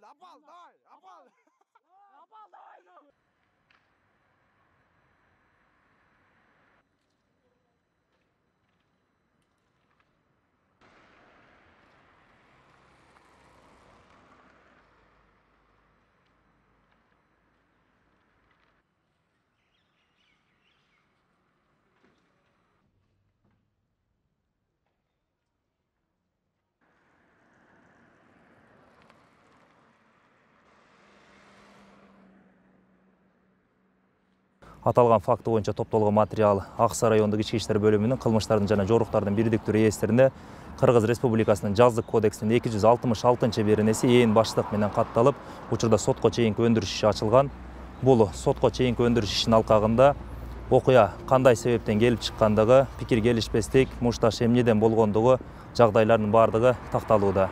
Апал, давай, апал! Апал, давай! Аталған факты бойынша топталған материал Ақсай райондық ішкі іштер бөлімінің қылмыштардың жана жоруктардын бирдиктүү реестринде Кыргыз Республикасынын жаздык кодексинин 266 беренеси ээн баштык менен катталып, учурда сотко чейинки өндүрүш иши ачылган. Бул сотко чейинки өндүрүш ишинин алкагында окуя кандай себептен келип чыккандыгы, пикир келишпестик, мушташ эмнеден болгондугу жагдайлардын бардыгы такталууда.